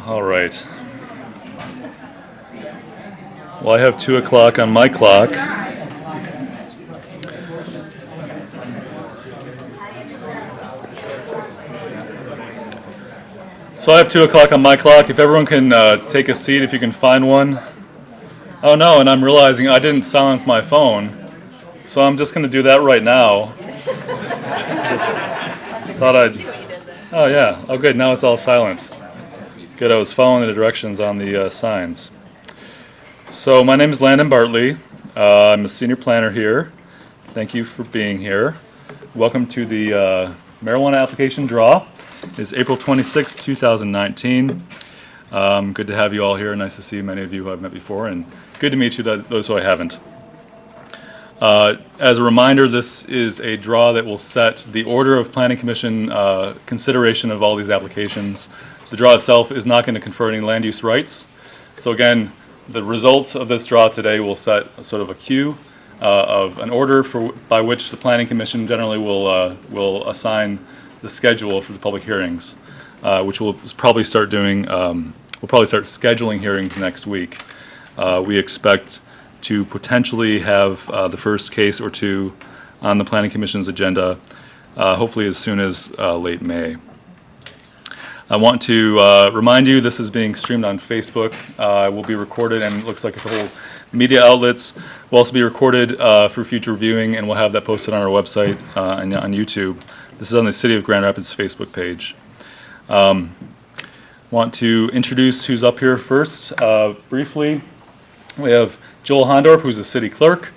All right. Well, I have 2 o'clock on my clock. So I have 2 o'clock on my clock. If everyone can take a seat, if you can find one. Oh no, and I'm realizing I didn't silence my phone. So I'm just going to do that right now. Just thought I'd... Oh yeah, oh good, now it's all silent. Good, I was following the directions on the signs. So my name is Landon Bartley. I'm a senior planner here. Thank you for being here. Welcome to the marijuana application draw. It's April 26, 2019. Good to have you all here. Nice to see many of you who I've met before, and good to meet you, those who I haven't. As a reminder, this is a draw that will set the order of Planning Commission consideration of all these applications. The draw itself is not going to confer any land use rights. So again, the results of this draw today will set a sort of a queue of an order by which the Planning Commission generally will assign the schedule for the public hearings, which we'll probably start doing. We'll probably start scheduling hearings next week. We expect to potentially have the first case or two on the Planning Commission's agenda, hopefully as soon as late May. I want to remind you this is being streamed on Facebook. It will be recorded, and it looks like the whole media outlets will also be recorded for future viewing, and we'll have that posted on our website and on YouTube. This is on the City of Grand Rapids Facebook page. Want to introduce who's up here first briefly. We have Joel Hondorp, who's the city clerk,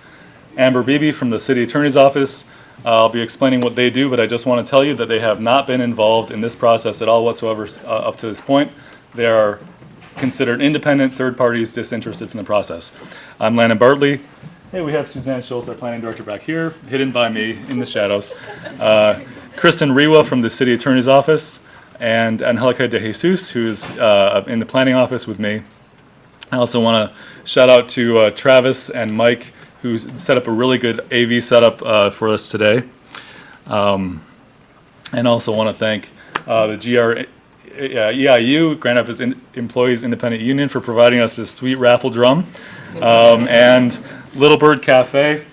Amber Beebe from the city attorney's office. I'll be explaining what they do, but I just want to tell you that they have not been involved in this process at all whatsoever up to this point. They are considered independent third parties disinterested from the process. I'm Landon Bartley. Hey, we have Suzanne Schultz, our planning director, back here, hidden by me in the shadows. Kristen Rewa from the city attorney's office, and Angelica De Jesus, who's in the planning office with me. I also want to shout out to Travis and Mike, who set up a really good AV setup for us today. And also want to thank the EIU, Grand Rapids Employees Independent Union, for providing us this sweet raffle drum, and Little Bird Cafe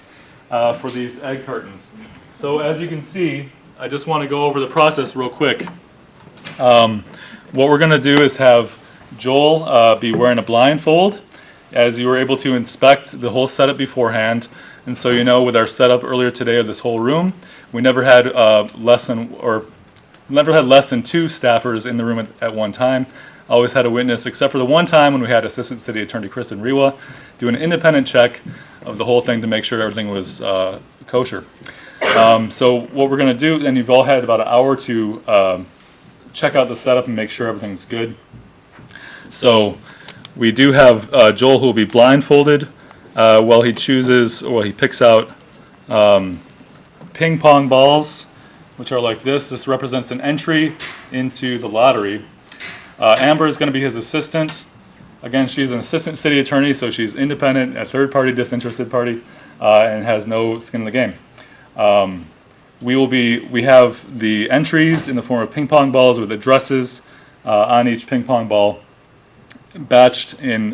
for these egg cartons. So as you can see, I just want to go over the process real quick. What we're going to do is have Joel be wearing a blindfold, as you were able to inspect the whole setup beforehand. And so you know, with our setup earlier today of this whole room, we never had less than 2 staffers in the room at one time. Always had a witness, except for the one time when we had Assistant City Attorney Kristen Rewa do an independent check of the whole thing to make sure everything was kosher. So what we're going to do, and you've all had about an hour to check out the setup and make sure everything's good. So we do have Joel, who will be blindfolded while he picks out ping pong balls, which are like this. This represents an entry into the lottery. Amber is going to be his assistant. Again, she's an assistant city attorney, so she's independent, a third party, disinterested party, and has no skin in the game. We have the entries in the form of ping pong balls with addresses on each ping pong ball, batched in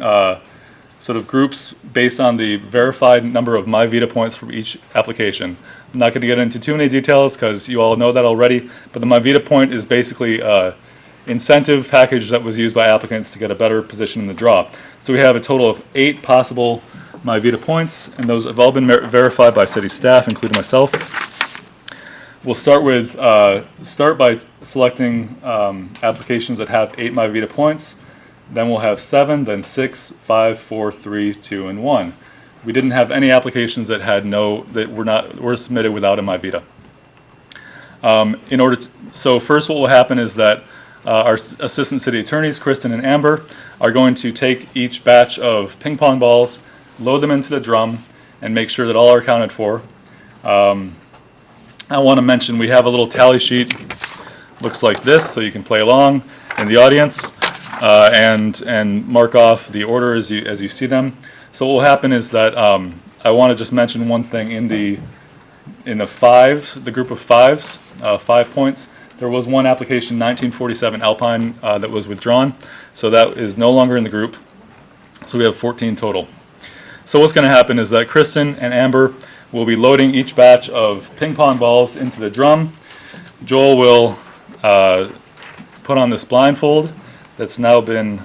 sort of groups based on the verified number of MyVita points for each application. I'm not going to get into too many details because you all know that already, but the MyVita point is basically an incentive package that was used by applicants to get a better position in the draw. So we have a total of 8 possible MyVita points, and those have all been verified by city staff, including myself. We'll start by selecting applications that have 8 MyVita points. Then we'll have 7, then 6, 5, 4, 3, 2, and 1. We didn't have any applications that were submitted without a MyVita. So first, what will happen is that our assistant city attorneys, Kristen and Amber, are going to take each batch of ping pong balls, load them into the drum, and make sure that all are accounted for. I want to mention we have a little tally sheet. Looks like this, so you can play along in the audience. And mark off the order as you see them. So what will happen is that I want to just mention one thing in the group of fives, 5 points. There was one application, 1947 Alpine, that was withdrawn, so that is no longer in the group. So we have 14 total. So what's going to happen is that Kristen and Amber will be loading each batch of ping pong balls into the drum. Joel will put on this blindfold that's now been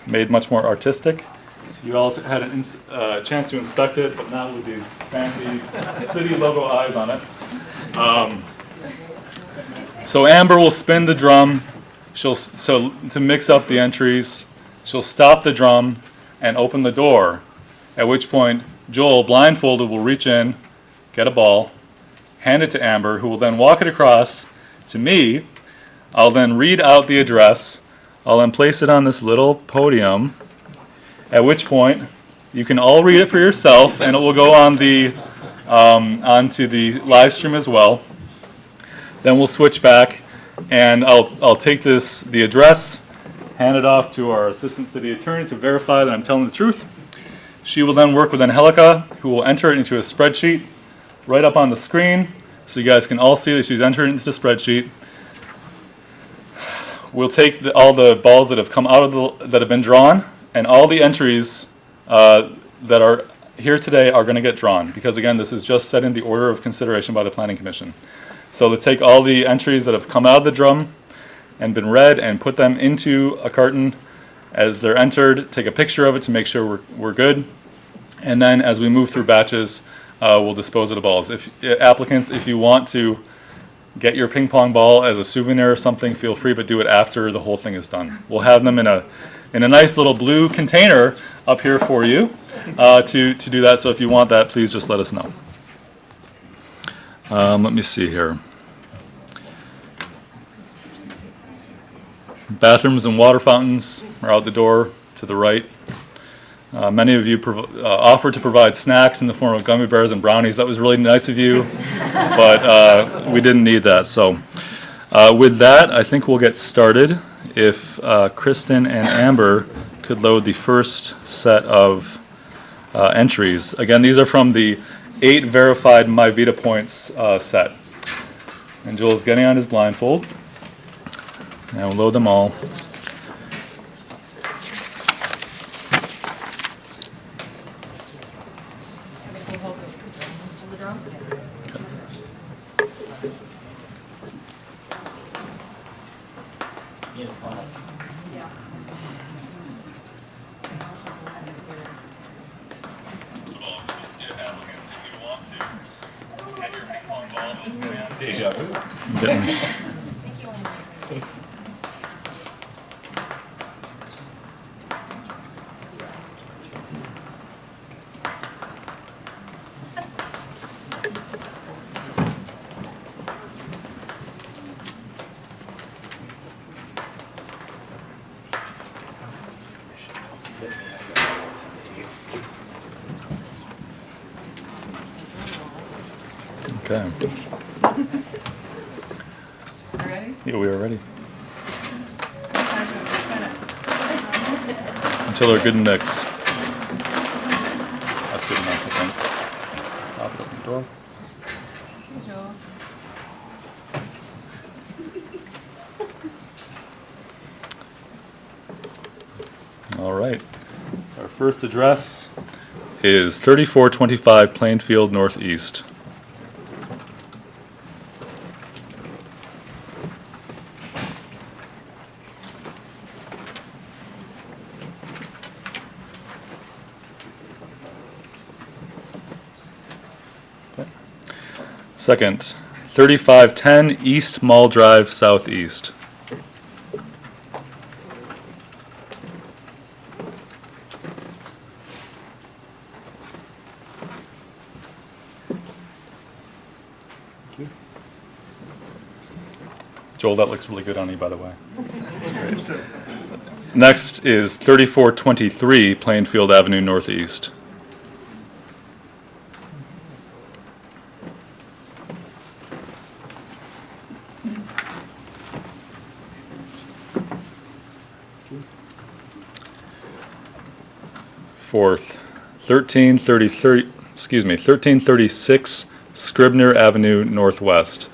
made much more artistic. So you all had a chance to inspect it, but not with these fancy city logo eyes on it. So Amber will spin the drum. To mix up the entries, she'll stop the drum and open the door, at which point Joel, blindfolded, will reach in, get a ball, hand it to Amber, who will then walk it across to me. I'll then read out the address. I'll then place it on this little podium, at which point you can all read it for yourself, and it will go on the onto the live stream as well. Then we'll switch back, and I'll take the address, hand it off to our assistant city attorney to verify that I'm telling the truth. She will then work with Angelica, who will enter it into a spreadsheet right up on the screen, so you guys can all see that she's entered it into the spreadsheet. We'll take all the balls that have come out of that have been drawn, and all the entries that are here today are going to get drawn, because again, this is just set in the order of consideration by the Planning Commission. So to take all the entries that have come out of the drum and been read and put them into a carton as they're entered, take a picture of it to make sure we're good, and then as we move through batches, we'll dispose of the balls. Applicants, if you want to get your ping pong ball as a souvenir or something, feel free, but do it after the whole thing is done. We'll have them in a nice little blue container up here for you to do that. So if you want that, please just let us know. Let me see here. Bathrooms and water fountains are out the door to the right. Many of you offered to provide snacks in the form of gummy bears and brownies. That was really nice of you, but we didn't need that. So with that, I think we'll get started. If Kristen and Amber could load the first set of entries. Again, these are from the 8 verified MyVita points set. And Joel's getting on his blindfold. And we'll load them all. Deja vu. Okay. Ready? Yeah, we are ready. Until they're good and mixed. That's good enough, I think. Stop it, open the door. All right. Our first address is 3425 Plainfield Northeast. Second, 3510 East Mall Drive Southeast. Joel, that looks really good on you, by the way. That's great. Next is 3423 Plainfield Avenue Northeast. Fourth, 1336 Scribner Avenue Northwest.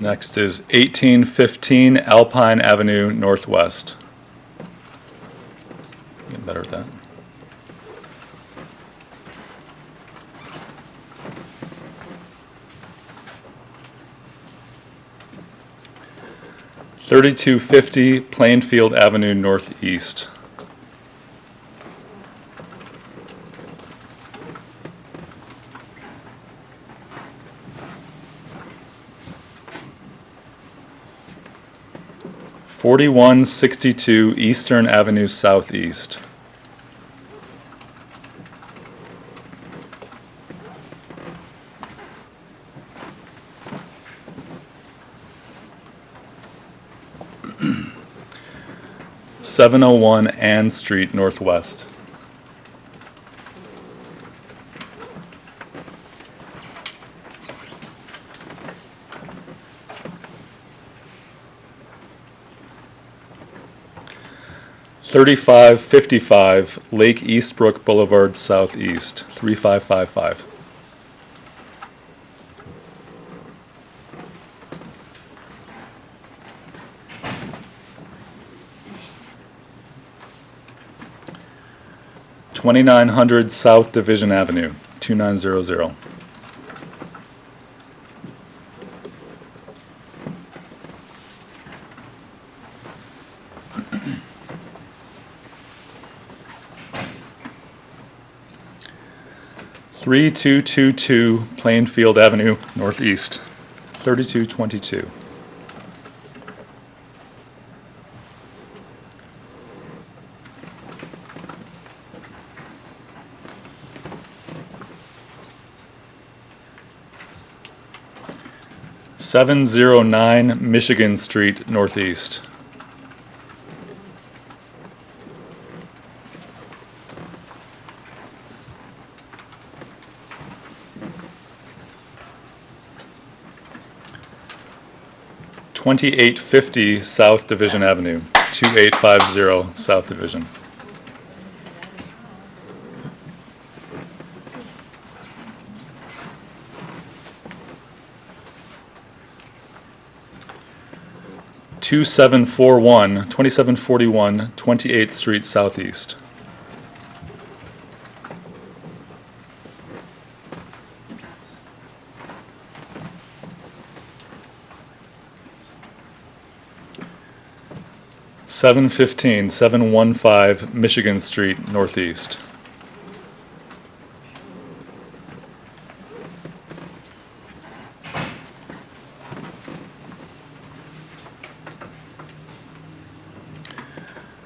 Next is 1815 Alpine Avenue Northwest. Get better at that. $32.50 Plainfield Avenue Northeast. $41.62 Eastern Avenue Southeast. $701 Ann Street Northwest. $35.55 Lake Eastbrook Boulevard Southeast, 3555. $2,900 South Division Avenue, 2900. $3,222 Plainfield Avenue Northeast, 3222. $709 Michigan Street Northeast. $28.50 South Division Avenue, 2850 South Division. $2741 28th Street Southeast. $715 Michigan Street Northeast.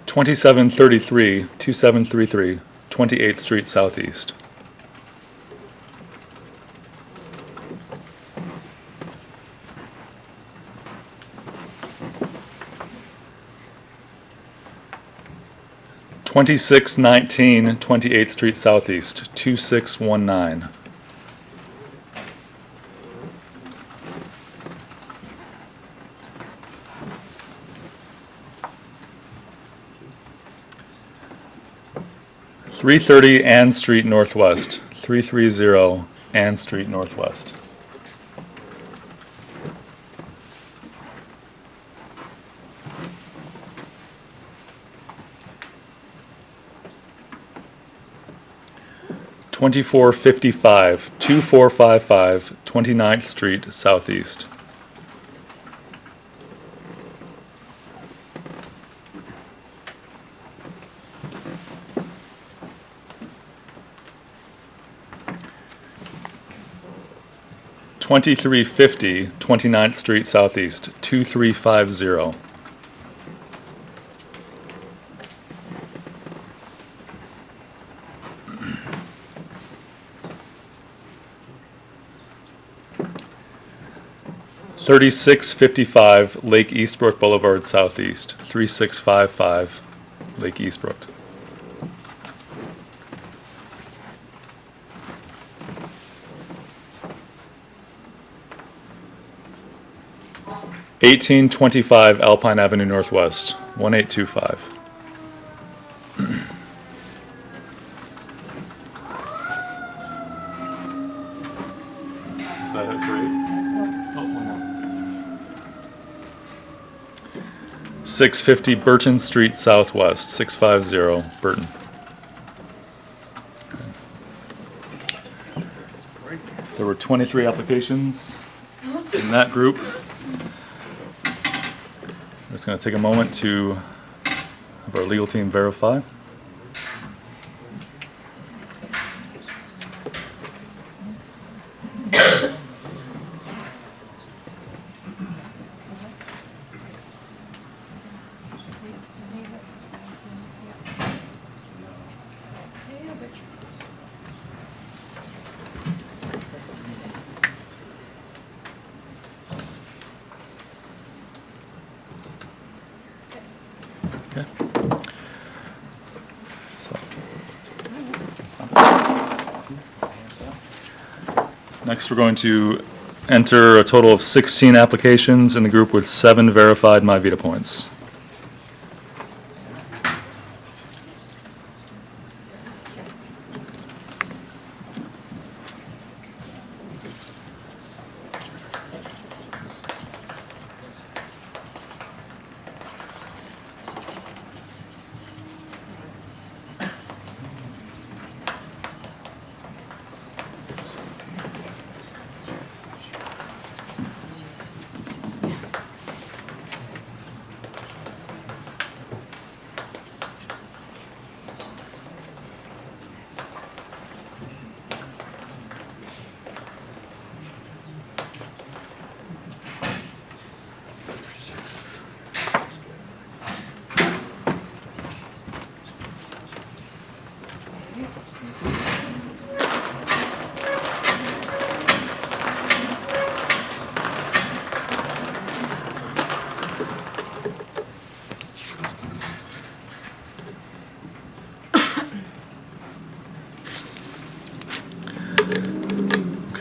$2733 28th Street Southeast. $2619 28th Street Southeast, 2619. $330 Ann Street Northwest, 330 Ann Street Northwest. $2455 29th Street Southeast. $2350 29th Street Southeast, 2350. $3655 Lake Eastbrook Boulevard Southeast, 3655 Lake Eastbrook. $1825 Alpine Avenue Northwest, 1825. Is that it for 8? Oh, one more. 650 Burton Street Southwest, 650 Burton. There were 23 applications in that group. I'm just going to take a moment to have our legal team verify. Okay. So, next, we're going to enter a total of 16 applications in the group with 7 verified MyVita points.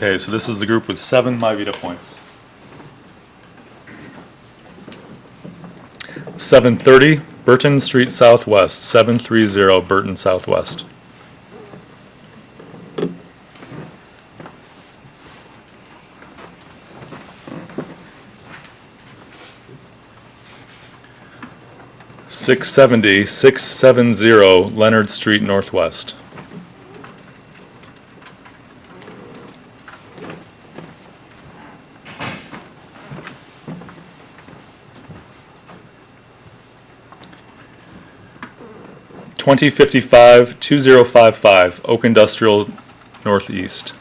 Okay, so this is the group with 7 MyVita points. 730 Burton Street Southwest, 730 Burton Southwest. $670 Leonard Street Northwest. $2055 Oak Industrial Northeast.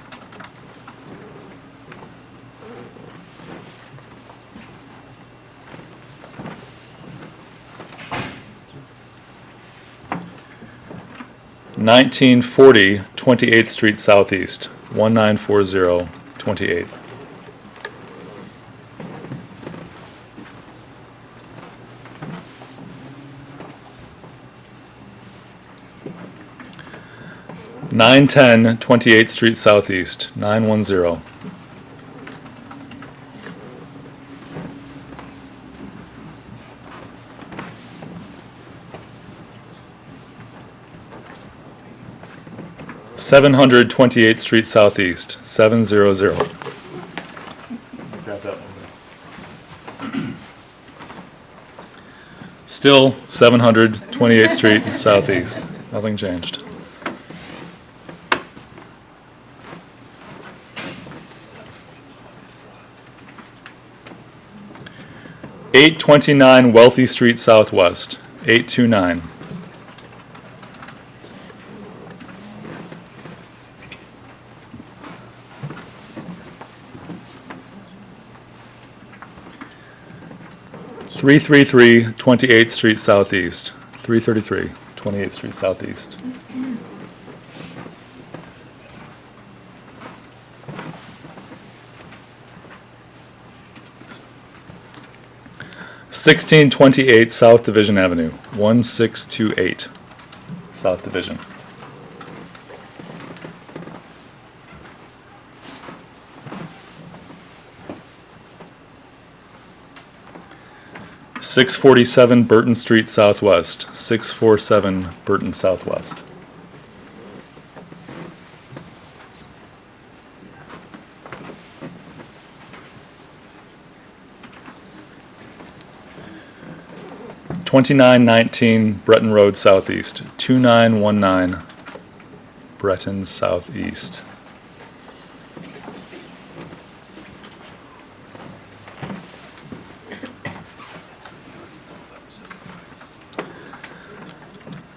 $1940 28th Street Southeast, 1940 28th. $910 28th Street Southeast, 910. $728th Street Southeast, 700. Got that one. Still 728th Street Southeast. Nothing changed. $829 Wealthy Street Southwest, 829. $333 28th Street Southeast, 333 28th Street Southeast. $1628 South Division Avenue, 1628 South Division. $647 Burton Street Southwest, 647 Burton Southwest. 2919 Breton Road Southeast, 2919 Breton Southeast.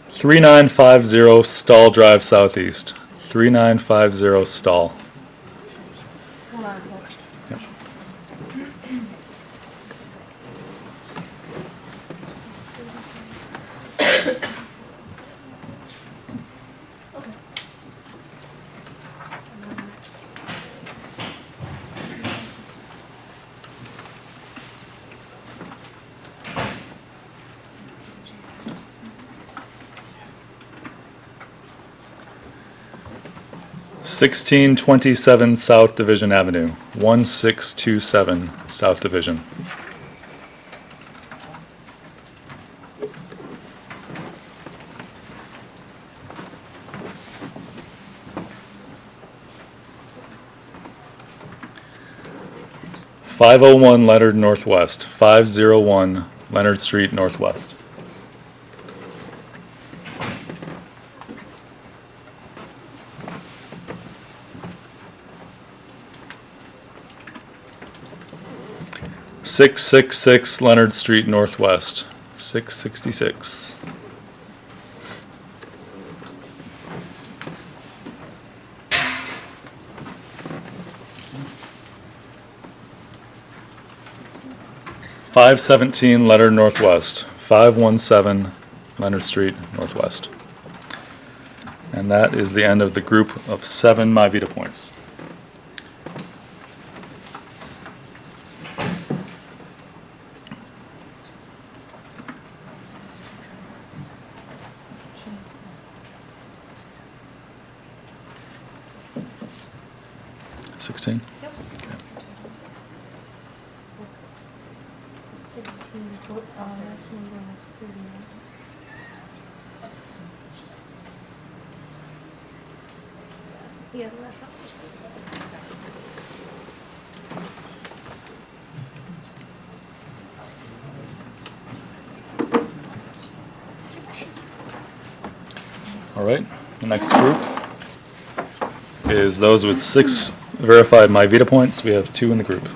Three nine 50 Stall Drive Southeast. 3950 Stall. Hold on a second. Yep. Okay. 1627 South Division Avenue. 1627 South Division. .501 Leonard Northwest. 501 Leonard Street Northwest. .666 Leonard Street Northwest. 666. .517 Leonard Northwest. 517 Leonard Street Northwest. And that is the end of the group of 7 MyVita points. Yep. 16? 16, that's number was 39. Yeah, the rest of it was 39. All right, the next group is those with 6 verified MyVita points. We have 2 in the group.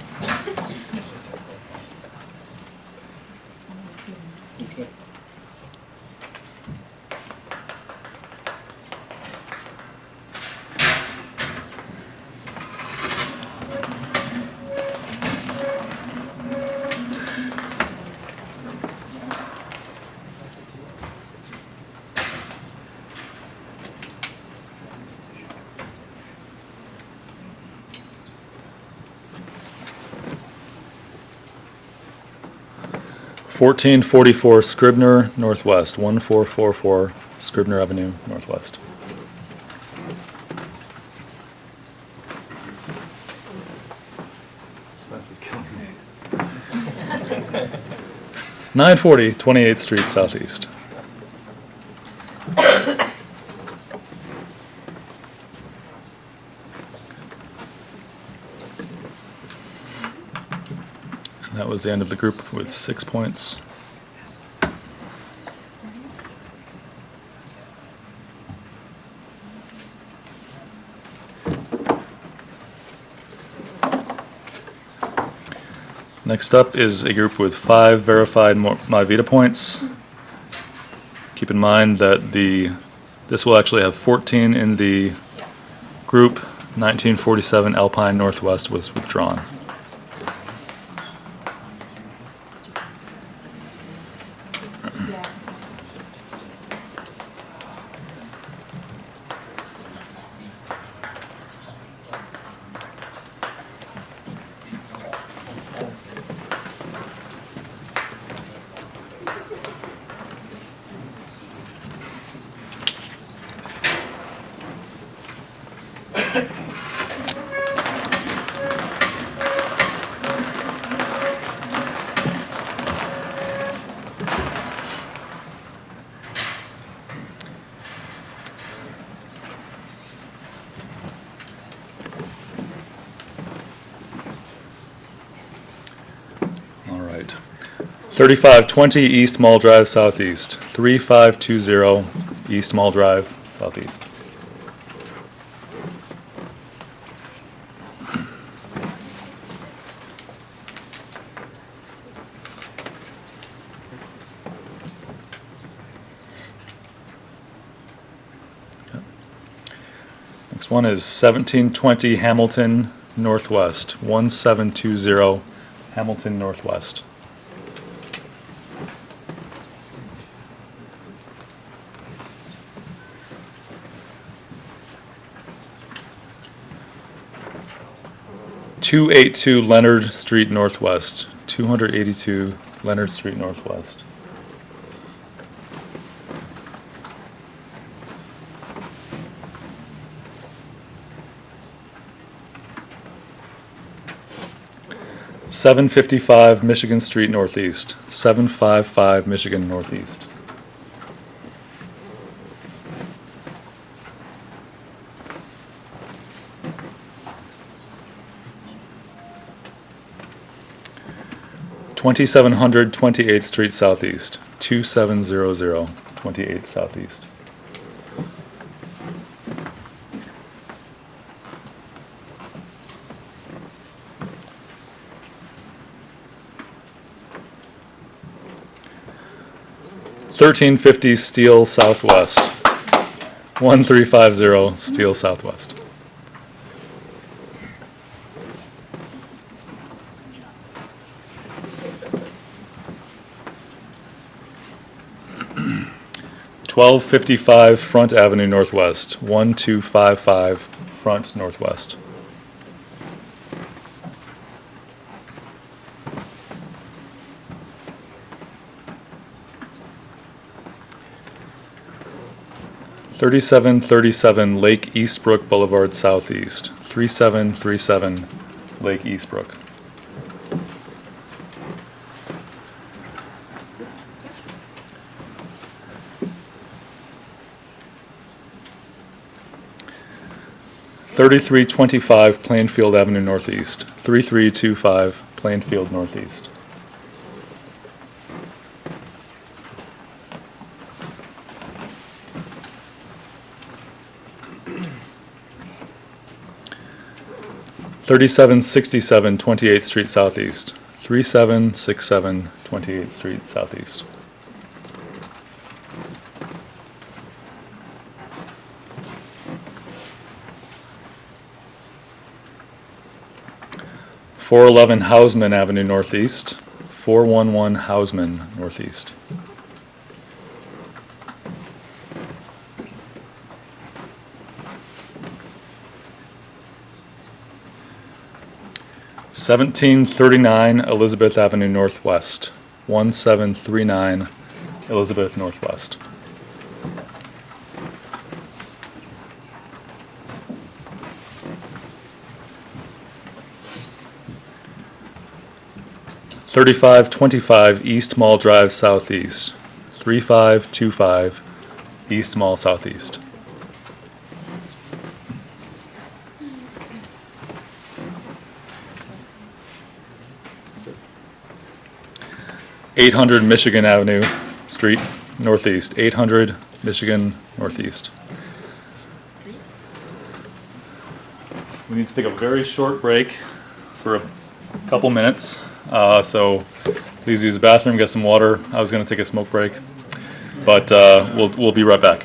.1444 Scribner Northwest. 1444 Scribner Avenue Northwest. Suspense is killing me. 940 28th Street Southeast. That was the end of the group with 6 points. Next up is a group with 5 verified MyVita points. Keep in mind that this will actually have 14 in the group. 1947 Alpine Northwest was withdrawn. 3520 East Mall Drive Southeast. 3520 East Mall Drive Southeast. Next one is 1720 Hamilton Northwest. 1720 Hamilton Northwest. (282) Leonard Street Northwest. 282 Leonard Street Northwest. (755) Michigan Street Northeast. 755 Michigan Northeast. (2700) 28th Street Southeast. 2700 28th Southeast. (1350) Steel Southwest. 1350 Steel Southwest. (1255) Front Avenue Northwest. 1255 Front Northwest. (3737) Lake Eastbrook Boulevard Southeast. 3737 Lake Eastbrook. (3325) Plainfield Avenue Northeast. 3325 Plainfield Northeast. (3767) 28th Street Southeast. 3767 28th Street Southeast. (411) Hausman Avenue Northeast. 411 Hausman Northeast. (1739) Elizabeth Avenue Northwest. 1739 Elizabeth Northwest. (3525) East Mall Drive Southeast. 3525 East Mall Southeast. (800) Michigan Avenue Street Northeast. 800 Michigan Northeast. We need to take a very short break for a couple minutes. So please use the bathroom, get some water. I was going to take a smoke break, but we'll be right back.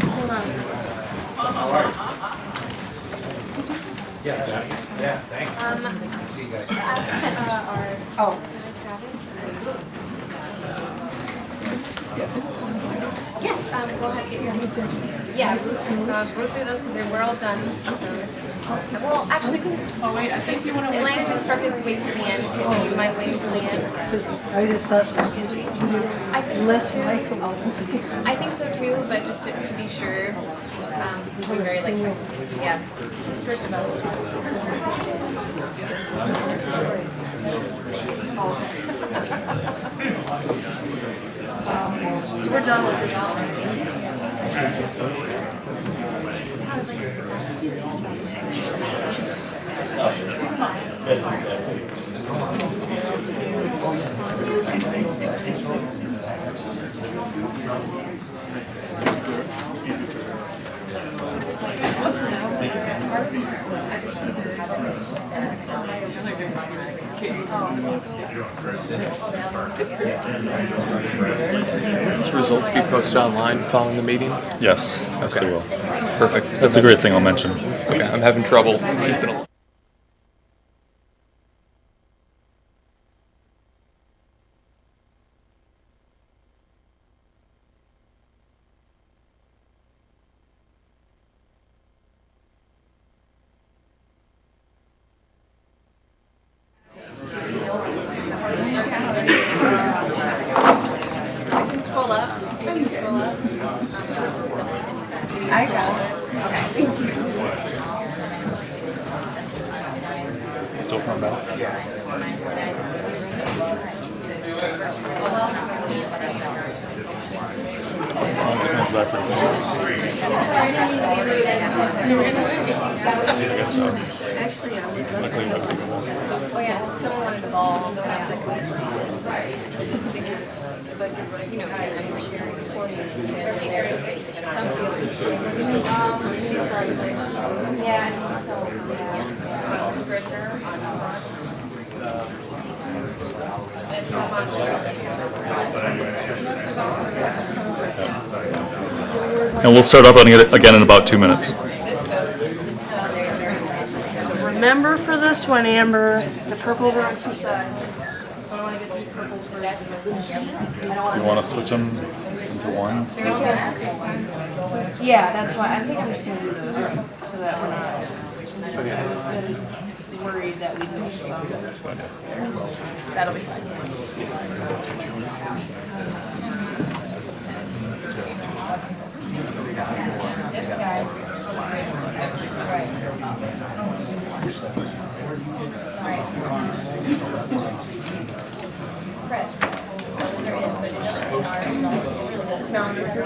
Hold on a second. Yeah, thanks. See you guys. Yes, go ahead, get your. Yeah, go through those because we're all done. Well, actually, Oh wait, I think you want to wait. Elena instructed to wait to the end. You might wait till the end. I just thought I think less so too. likable. I think so too, but just to be sure, we're very yeah, strict about it. So we're done with this one. These results be posted online following the meeting? Yes, yes, they will. Perfect. That's a great thing I'll mention. Okay, I'm having trouble keeping along. Scroll up. Can you scroll up? I got it. Okay, thank you. Still come back? Once it comes back pretty soon. I guess so. Actually, I would love Luckily, that was a good one. Oh yeah, someone wanted a ball. You know, I'm yeah, and so, yeah. Scrivener on it's so much. And we'll start up on it again in about 2 minutes. remember for this one, Amber, the purples are on two sides. So I want to get these purples first. Do you want to switch them into one? Yeah, that's why I think I'm just gonna do those so that we're not worried that we miss some. That'll be fine. This guy. No, this is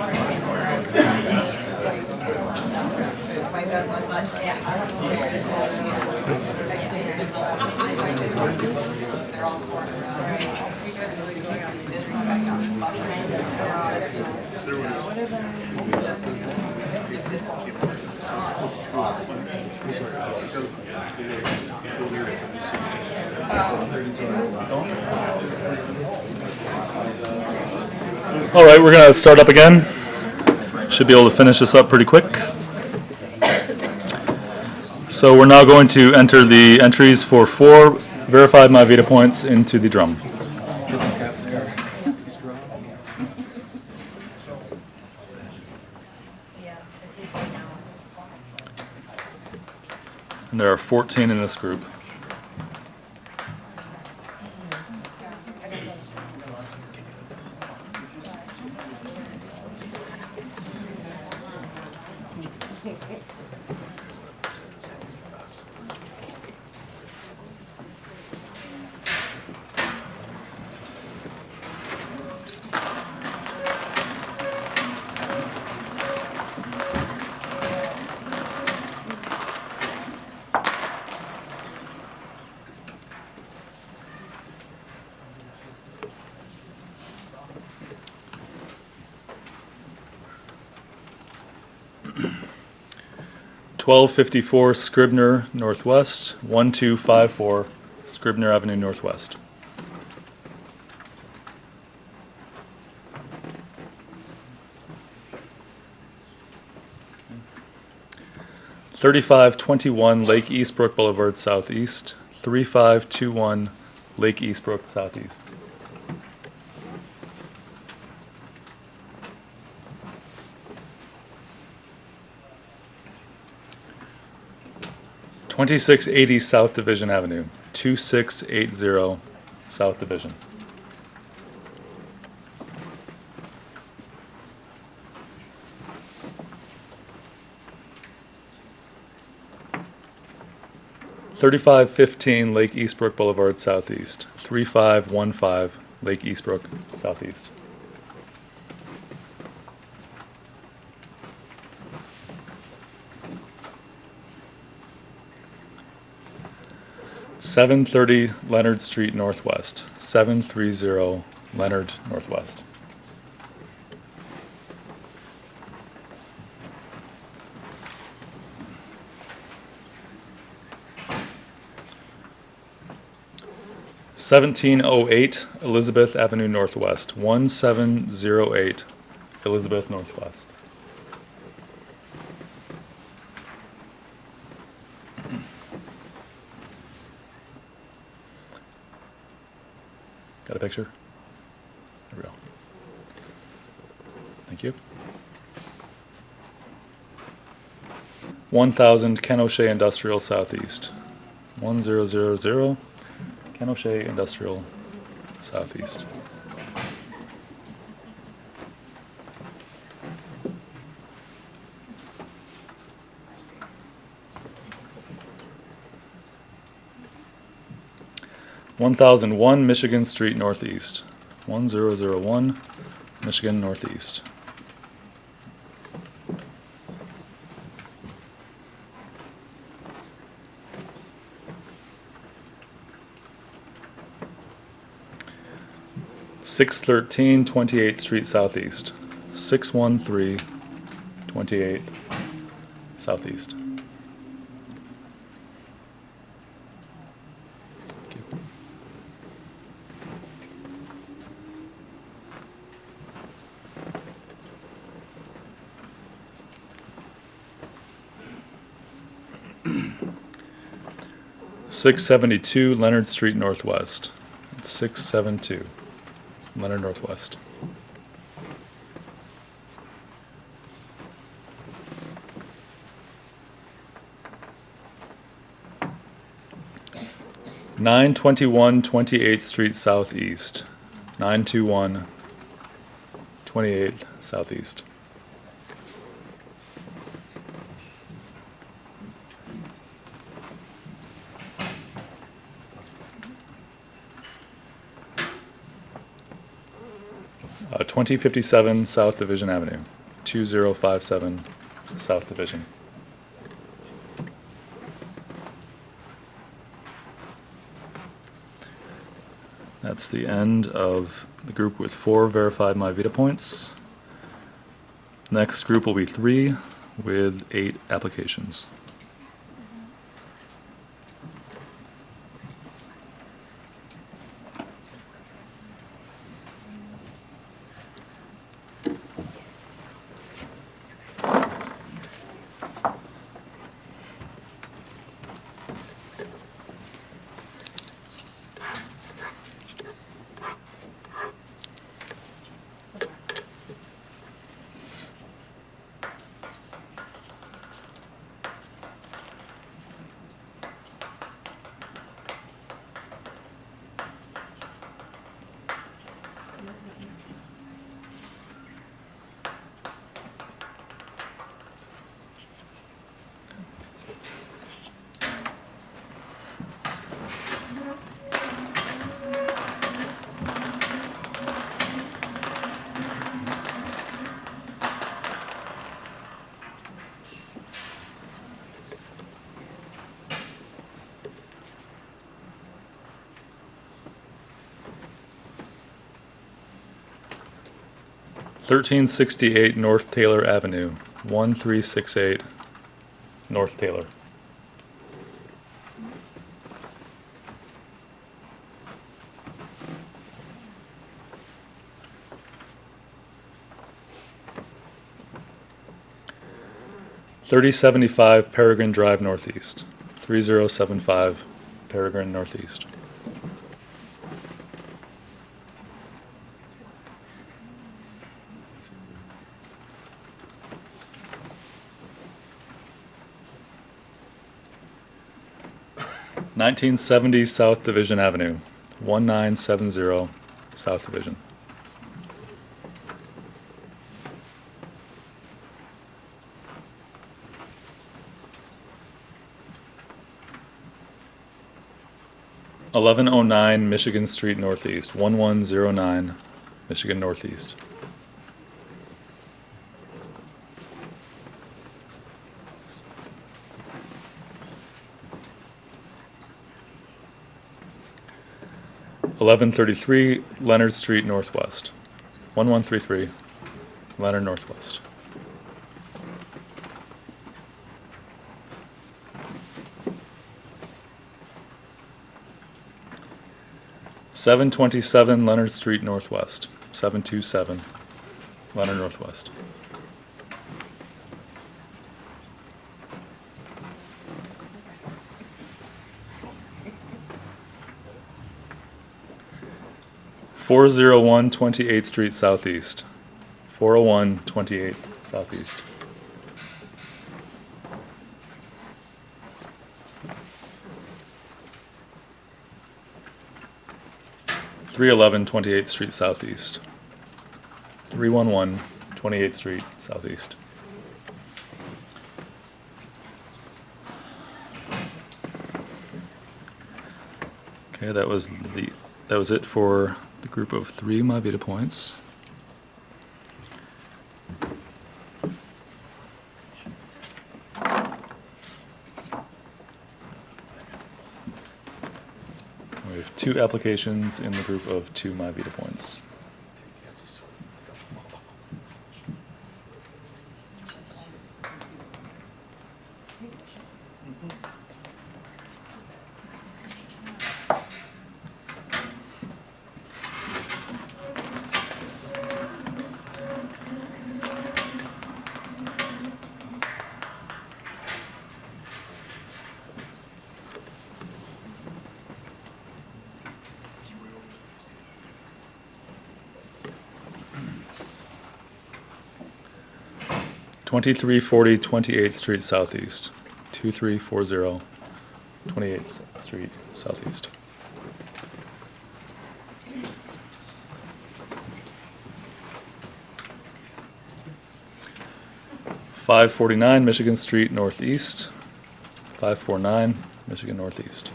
All right, we're going to start up again. Should be able to finish this up pretty quick. So we're now going to enter the entries for 4 verified MyVita points into the drum. And there are 14 in this group. (1254) Scribner Northwest, 1254 Scribner Avenue Northwest. (3521) Lake Eastbrook Boulevard Southeast, 3521 Lake Eastbrook Southeast. (2680) South Division Avenue, 2680 South Division. (3515) Lake Eastbrook Boulevard Southeast, 3515 Lake Eastbrook Southeast. 730 Leonard Street Northwest. 730 Leonard Northwest. (1708) Elizabeth Avenue Northwest. 1708 Elizabeth Northwest. Got a picture? There we go. Thank you. 1000 Ken O'Shea Industrial Southeast. 1000 Ken O'Shea Industrial Southeast. (1001) Michigan Street Northeast. 1001 Michigan Northeast. (613) 28th Street Southeast. 613 28th Southeast. Thank you. (672) Leonard Street Northwest. It's 672 Leonard Northwest. (921) 28th Street Southeast. 921 28th Southeast. Uh, 2057 South Division Avenue. 2057 South Division. That's the end of the group with 4 verified MyVita points. Next group will be 3 with 8 applications. (1368) North Taylor Avenue. 1368 North Taylor. (3075) Peregrine Drive Northeast. 3075 Peregrine Northeast. (1970) South Division Avenue. 1970 South Division. (1109) Michigan Street Northeast. 1109 Michigan Northeast. 1133 Leonard Street Northwest. 1133 Leonard Northwest. $727 Leonard Street Northwest. 727 Leonard Northwest. $401 28th Street Southeast. 401 28th Southeast. $311 28th Street Southeast. 311 28th Street Southeast. Okay, that was it for the group of 3 MyVita points. We have 2 applications in the group of 2 MyVita points. $2340 28th Street Southeast. 2340 28th Street Southeast. $549 Michigan Street Northeast. 549 Michigan Northeast.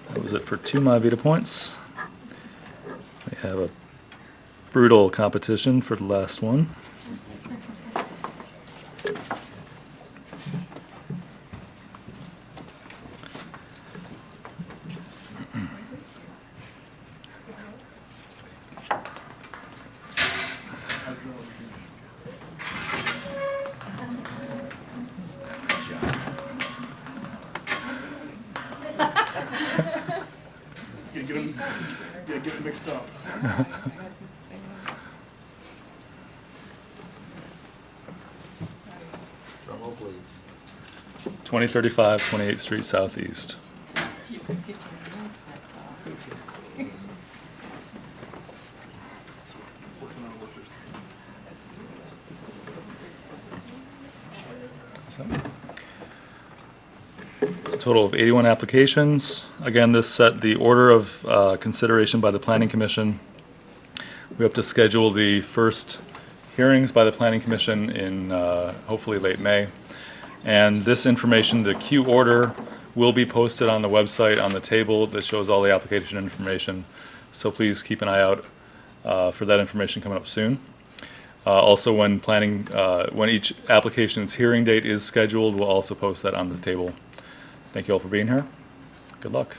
That was it for 2 MyVita points. We have a brutal competition for the last one. Get it mixed up. 2035 28th Street Southeast. It's a total of 81 applications. Again, this set the order of consideration by the Planning Commission. We hope to schedule the first hearings by the Planning Commission in hopefully late May. And this information, the queue order, will be posted on the website on the table that shows all the application information. So please keep an eye out for that information coming up soon. Also, when each application's hearing date is scheduled, we'll also post that on the table. Thank you all for being here. Good luck.